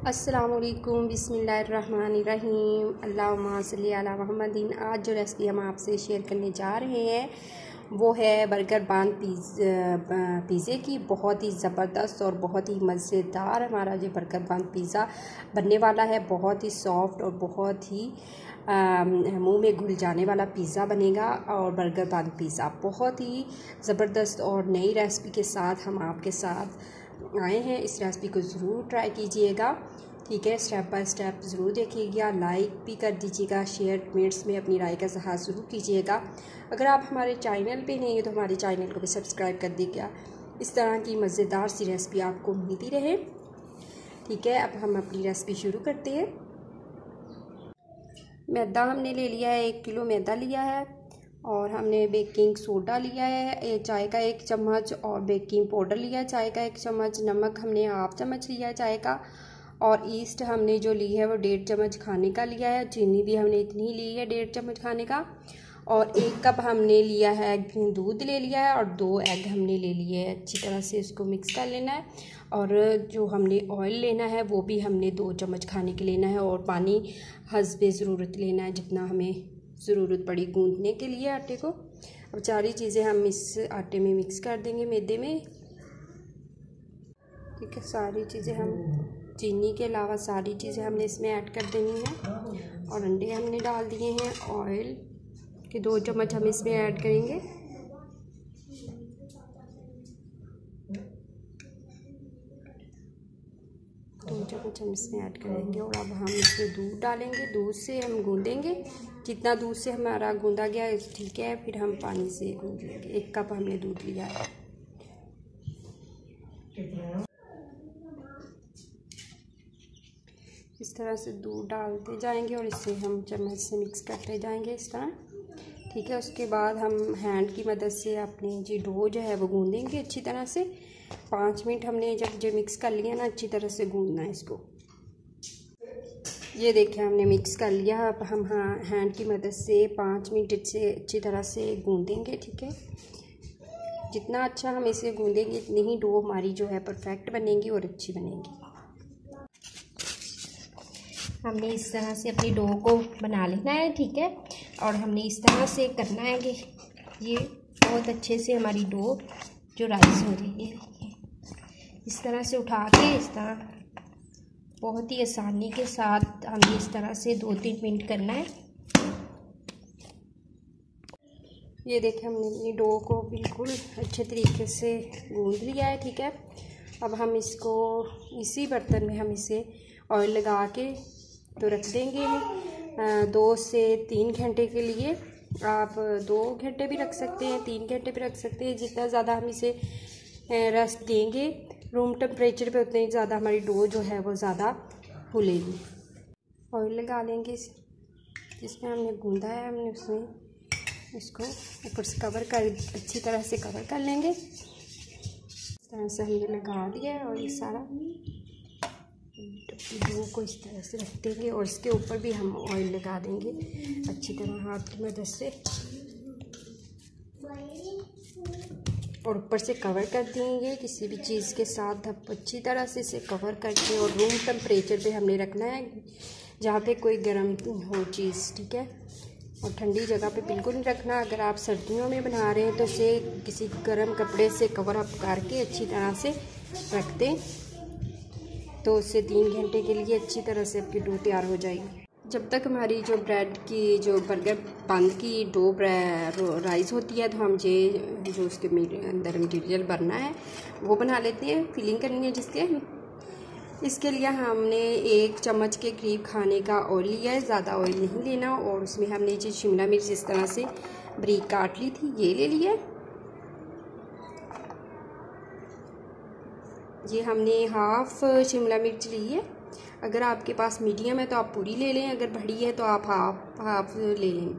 अस्सलामुअलैकुम बिस्मिल्लाहिर्रहमानिर्रहीम अल्लाहुम्मा सल्ली अला मुहम्मदिन। आज जो रेसिपी हम आपसे शेयर करने जा रहे हैं वो है बर्गर बान पिज़्ज़े की। बहुत ही ज़बरदस्त और बहुत ही मज़ेदार हमारा जो बर्गर बान पिज़्ज़ा बनने वाला है। बहुत ही सॉफ्ट और बहुत ही मुंह में घुल जाने वाला पिज़्ज़ा बनेगा। और बर्गर बान पिज़्ज़ा बहुत ही ज़बरदस्त और नई रेसिपी के साथ हम आपके साथ आए हैं। इस रेसिपी को ज़रूर ट्राई कीजिएगा, ठीक है। स्टेप बाय स्टेप ज़रूर देखिएगा, लाइक भी कर दीजिएगा, शेयर कमेंट्स में अपनी राय का इज़हार ज़रूर कीजिएगा। अगर आप हमारे चैनल पे नहीं हैं तो हमारे चैनल को भी सब्सक्राइब कर दीजिएगा, इस तरह की मज़ेदार सी रेसिपी आपको मिलती रहे, ठीक है। अब हम अपनी रेसिपी शुरू करते हैं। मैदा हमने ले लिया है, 1 किलो मैदा लिया है। और हमने बेकिंग सोडा लिया है चाय का 1 चम्मच, और बेकिंग पाउडर लिया है चाय का 1 चम्मच। नमक हमने हाफ चम्मच लिया है चाय का। और ईस्ट हमने जो ली है वो 1.5 चम्मच खाने का लिया है। चीनी भी हमने इतनी ली है 1.5 चम्मच खाने का। और 1 कप हमने लिया है दूध ले लिया है, और 2 एग हमने ले लिए हैं। अच्छी तरह से इसको मिक्स कर लेना है। और जो हमने ऑयल लेना है वो भी हमने 2 चम्मच खाने के लेना है। और पानी हस्बे ज़रूरत लेना है, जितना हमें ज़रूरत पड़ी गूंदने के लिए आटे को। अब सारी चीज़ें हम इस आटे में मिक्स कर देंगे, मैदे में, ठीक है। सारी चीज़ें हम चीनी के अलावा सारी चीज़ें हमने इसमें ऐड कर देनी है। और अंडे हमने डाल दिए हैं। ऑयल के 2 चम्मच हम इसमें ऐड करेंगे। दो चम्मच हम इसमें ऐड करेंगे। और अब हम इसमें दूध डालेंगे। दूध से हम गूंदेंगे, जितना दूध से हमारा गूंदा गया ठीक है। फिर हम पानी से गूंद लेंगे। 1 कप हमने दूध लिया है। इस तरह से दूध डालते जाएंगे और इसे हम चम्मच से मिक्स करते जाएंगे इस तरह, ठीक है। उसके बाद हम हैंड की मदद से अपनी जी डो जो है वो गूंदेंगे अच्छी तरह से। 5 मिनट हमने जब जो मिक्स कर लिया ना, अच्छी तरह से गूंदना है इसको। ये देखिए हमने मिक्स कर लिया। अब हम हैंड की मदद से 5 मिनट से अच्छी तरह से गूंदेंगे, ठीक है। जितना अच्छा हम इसे गूंदेंगे इतनी ही डो हमारी जो है परफेक्ट बनेगी और अच्छी बनेगी। हमने इस तरह से अपनी डो को बना लेना है, ठीक है। और हमने इस तरह से करना है कि ये बहुत अच्छे से हमारी डो जो राइस हो रही है, इस तरह से उठा के इस तरह बहुत ही आसानी के साथ हमें इस तरह से 2-3 मिनट करना है। ये देखिए हमने अपनी डो को बिल्कुल अच्छे तरीके से गूंद लिया है, ठीक है। अब हम इसको इसी बर्तन में हम इसे ऑयल लगा के तो रख देंगे 2 से 3 घंटे के लिए। आप 2 घंटे भी रख सकते हैं, 3 घंटे भी रख सकते हैं। जितना ज़्यादा हम इसे रेस्ट देंगे रूम टेम्परेचर पे, उतनी ज़्यादा हमारी डो जो है वो ज़्यादा फूलेगी। ऑयल लगा लेंगे जिसमें हमने गूंदा है, हमने उसमें इसको ऊपर से कवर कर अच्छी तरह से कवर कर लेंगे। इस तरह से हमने लगा दिया है। और ये सारा डो को इस तरह से रख देंगे और इसके ऊपर भी हम ऑयल लगा देंगे अच्छी तरह हाथ की मदद से। और ऊपर से कवर कर देंगे किसी भी चीज़ के साथ। अब अच्छी तरह से इसे कवर करके और रूम टेम्परेचर पे हमने रखना है, जहाँ पे कोई गर्म हो चीज़, ठीक है। और ठंडी जगह पे बिल्कुल नहीं रखना। अगर आप सर्दियों में बना रहे हैं तो इसे किसी गर्म कपड़े से कवर अप करके अच्छी तरह से रख दें, तो उससे 3 घंटे के लिए अच्छी तरह से आपकी डो तैयार हो जाएगी। जब तक हमारी जो ब्रेड की जो बर्गर बन की डो राइस होती है, तो हम जो उसके अंदर मटीरियल भरना है वो बना लेते हैं। फिलिंग करनी है जिसके, इसके लिए हमने 1 चम्मच के करीब खाने का ऑयल लिया है, ज़्यादा ऑयल नहीं लेना। और उसमें हमने जो शिमला मिर्च इस तरह से बारीक काट ली थी ये ले लिया। ये हमने हाफ शिमला मिर्च ली है। अगर आपके पास मीडियम है तो आप पूरी ले लें, अगर बड़ी है तो आप हाफ ले लें,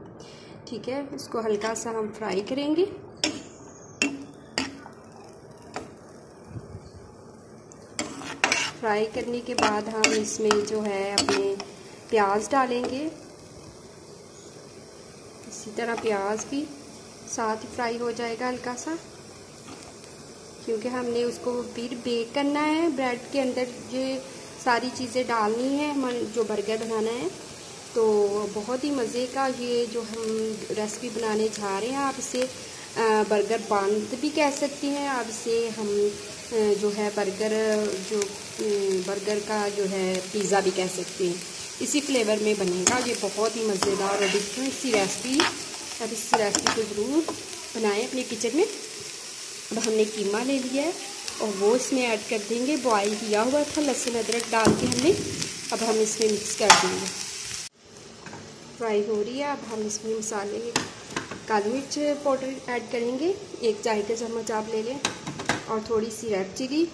ठीक है। इसको हल्का सा हम फ्राई करेंगे। फ्राई करने के बाद हम इसमें जो है अपने प्याज डालेंगे। इसी तरह प्याज भी साथ ही फ्राई हो जाएगा हल्का सा, क्योंकि हमने उसको फिर बेक करना है ब्रेड के अंदर। ये सारी चीज़ें डालनी है हमारे जो बर्गर बनाना है। तो बहुत ही मज़े का ये जो हम रेसिपी बनाने जा रहे हैं, आप इसे बर्गर बांध भी कह सकती हैं, आप इसे हम जो है बर्गर का जो है पिज़्ज़ा भी कह सकते हैं। इसी फ्लेवर में बनेगा ये बहुत ही मज़ेदार और डिफरेंट सी रेसिपी। अब इस रेसिपी को ज़रूर बनाएं अपने किचन में। अब हमने कीमा ले लिया है और वो इसमें ऐड कर देंगे। बॉयल किया हुआ था लहसुन अदरक डाल के हमने, अब हम इसमें मिक्स कर देंगे। फ्राई हो रही है। अब हम इसमें मसाले काली मिर्च पाउडर ऐड करेंगे, 1 चाय का चम्मच आप ले लें, और थोड़ी सी रेड चिली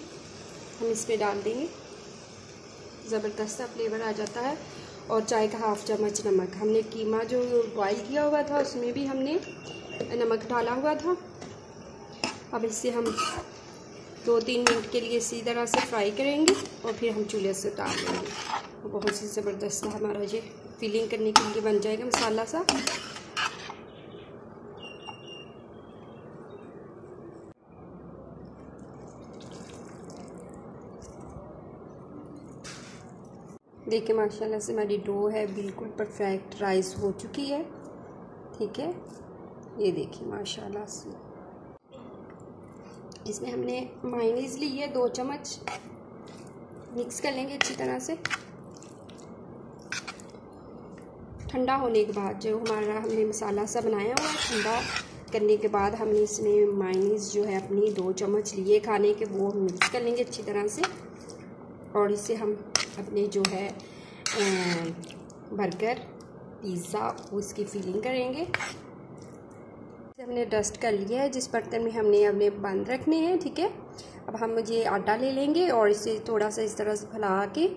हम इसमें डाल देंगे। ज़बरदस्त सा फ्लेवर आ जाता है। और चाय का 1/2 चम्मच नमक। हमने कीमा जो बॉयल किया हुआ था उसमें भी हमने नमक डाला हुआ था। अब इसे हम 2-3 मिनट के लिए इसी तरह से फ्राई करेंगे और फिर हम चूल्हे से उतार लेंगे। बहुत ही ज़बरदस्त हमारा ये फिलिंग करने के लिए बन जाएगा मसाला सा। देखिए माशाल्लाह से हमारी डो है बिल्कुल परफेक्ट राइस हो चुकी है। ठीक है, ये देखिए माशाल्लाह से। इसमें हमने मायोनीज़ ली है 2 चम्मच, मिक्स कर लेंगे अच्छी तरह से। ठंडा होने के बाद जो हमारा हमने मसाला सा बनाया हुआ है, ठंडा करने के बाद हमने इसमें मायोनीज़ जो है अपनी 2 चम्मच लिए खाने के, वो मिक्स कर लेंगे अच्छी तरह से। और इसे हम अपने जो है बर्गर पिज़्ज़ा उसकी फिलिंग करेंगे। हमने डस्ट कर लिया है जिस बर्तन में हमने अपने बंद रखने हैं। ठीक है, अब हम मुझे आटा ले लेंगे और इसे थोड़ा सा इस तरह से फैला के,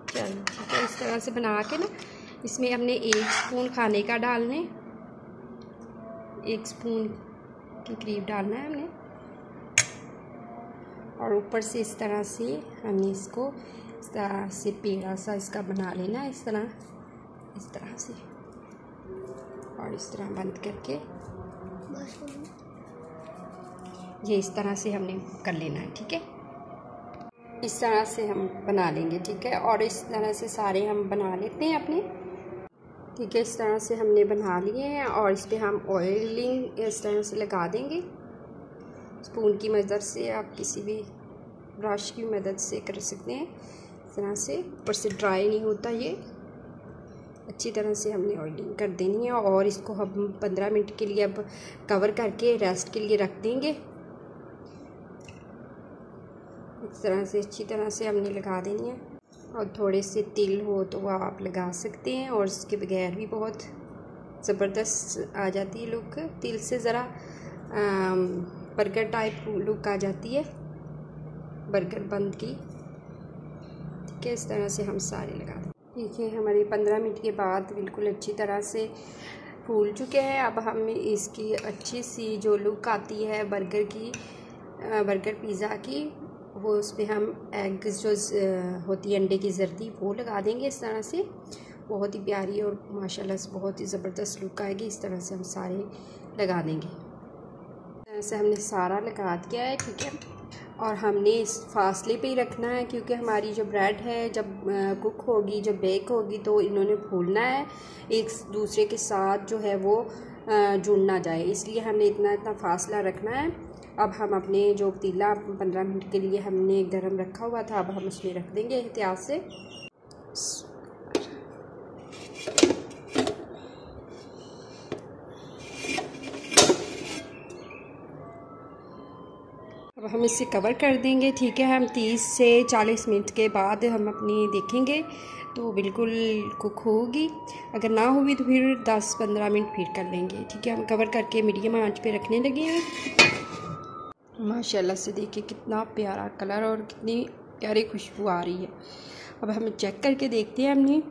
चलो ठीक है, इस तरह से बना के ना इसमें हमने 1 स्पून खाने का डालने, 1 स्पून के करीब डालना है हमने। और ऊपर से इस तरह से हमने इसको इस तरह से पेड़ा सा इसका बना लेना है, इस तरह से, और इस तरह बंद करके ये इस तरह से हमने कर लेना है। ठीक है, इस तरह से हम बना लेंगे। ठीक है, और इस तरह से सारे हम बना लेते हैं अपने। ठीक है, इस तरह से हमने बना लिए हैं और इस पर हम ऑयलिंग इस तरह से लगा देंगे। स्पून की मदद से, आप किसी भी ब्रश की मदद से कर सकते हैं। इस तरह से ऊपर से ड्राई नहीं होता ये, अच्छी तरह से हमने ऑयलिंग कर देनी है। और इसको हम 15 मिनट के लिए अब कवर करके रेस्ट के लिए रख देंगे। इस तरह से अच्छी तरह से हमने लगा देनी है। और थोड़े से तिल हो तो वो आप लगा सकते हैं, और इसके बगैर भी बहुत ज़बरदस्त आ जाती है लुक। तिल से ज़रा बर्गर टाइप लुक आ जाती है बर्गर बंद की। ठीक है, इस तरह से हम सारे लगा दें। देखिए हमारे 15 मिनट के बाद बिल्कुल अच्छी तरह से फूल चुके हैं। अब हम इसकी अच्छी सी जो लुक आती है बर्गर की, बर्गर पिज़्ज़ा की, वो उस पर हम एग जो होती है अंडे की जर्दी वो लगा देंगे इस तरह से। बहुत ही प्यारी और माशाल्लाह से बहुत ही ज़बरदस्त लुक आएगी। इस तरह से हम सारे लगा देंगे। इस तरह से हमने सारा लगा दिया है। ठीक है, और हमने इस फासले पे ही रखना है क्योंकि हमारी जो ब्रेड है जब कुक होगी, जब बेक होगी, तो इन्होंने फूलना है, एक दूसरे के साथ जो है वो जुड़ ना जाए, इसलिए हमने इतना फासला रखना है। अब हम अपने जो पतीला 15 मिनट के लिए हमने गरम रखा हुआ था, अब हम उसमें रख देंगे एहतियात से। अब हम इसे कवर कर देंगे। ठीक है, हम 30 से 40 मिनट के बाद हम अपनी देखेंगे तो बिल्कुल कुक होगी। अगर ना हुई तो फिर 10-15 मिनट फिर कर लेंगे। ठीक है, हम कवर करके मीडियम आंच पे रखने लगे हैं। माशाल्लाह से देखिए कितना प्यारा कलर और कितनी प्यारी खुशबू आ रही है। अब हम चेक करके देखते हैं हमने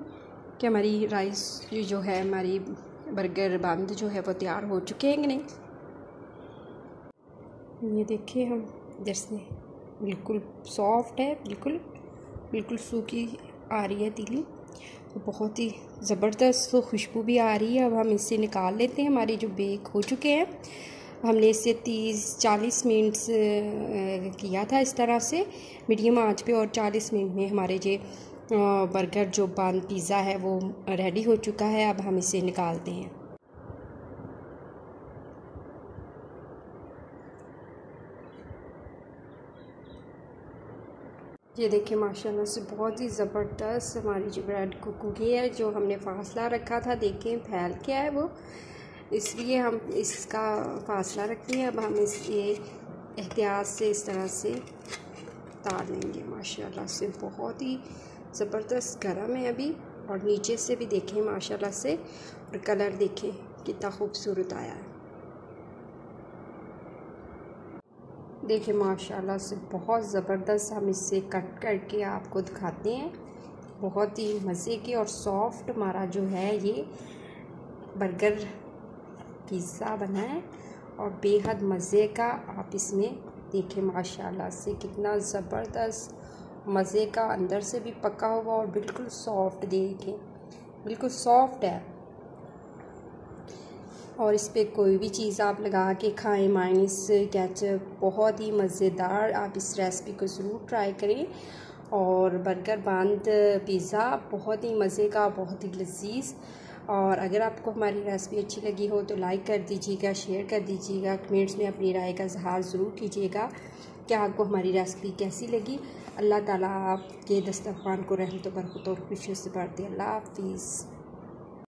कि हमारी राइस जो है, हमारी बर्गर बंद जो है वो तैयार हो चुके हैं कि नहीं। ये देखिए हम जैसे बिल्कुल सॉफ्ट है, बिल्कुल सूखी आ रही है तीली, तो बहुत ही ज़बरदस्त खुशबू भी आ रही है। अब हम इसे निकाल लेते हैं। हमारे जो बेक हो चुके हैं, हमने इसे 30-40 मिनट किया था इस तरह से मीडियम आंच पे, और 40 मिनट में हमारे ये बर्गर जो बन पिज़्ज़ा है वो रेडी हो चुका है। अब हम इसे निकालते हैं। ये देखिए माशाल्लाह से बहुत ही ज़बरदस्त हमारी जो ब्रेड कुक हुई है। जो हमने फासला रखा था देखें फैल के है वो, इसलिए हम इसका फासला रखते हैं। अब हम इसे एहतियात से इस तरह से उतार लेंगे। माशाल्लाह से बहुत ही ज़बरदस्त गरम है अभी, और नीचे से भी देखें माशाल्लाह से, और कलर देखें कितना खूबसूरत आया है। देखिए माशाल्लाह से बहुत ज़बरदस्त। हम इससे कट करके आपको दिखाते हैं। बहुत ही मज़े के और सॉफ्ट हमारा जो है ये बर्गर पिज़्ज़ा बना है, और बेहद मज़े का। आप इसमें देखें माशाल्लाह से कितना ज़बरदस्त मज़े का, अंदर से भी पका हुआ और बिल्कुल सॉफ्ट, देखें बिल्कुल सॉफ्ट है। और इस पर कोई भी चीज़ आप लगा के खाएं, मायोनीज़, केचप, बहुत ही मज़ेदार। आप इस रेसिपी को ज़रूर ट्राई करें। और बर्गर बांद पिज़्ज़ा बहुत ही मज़े का, बहुत ही लज़ीज़। और अगर आपको हमारी रेसिपी अच्छी लगी हो तो लाइक कर दीजिएगा, शेयर कर दीजिएगा, कमेंट्स में अपनी राय का इज़हार ज़रूर कीजिएगा कि आपको हमारी रेसिपी कैसी लगी। अल्लाह ताला आपके दस्तरखान को रहमत बरकत और खुशियों से भर दे। अल्लाह हाफ़िज़।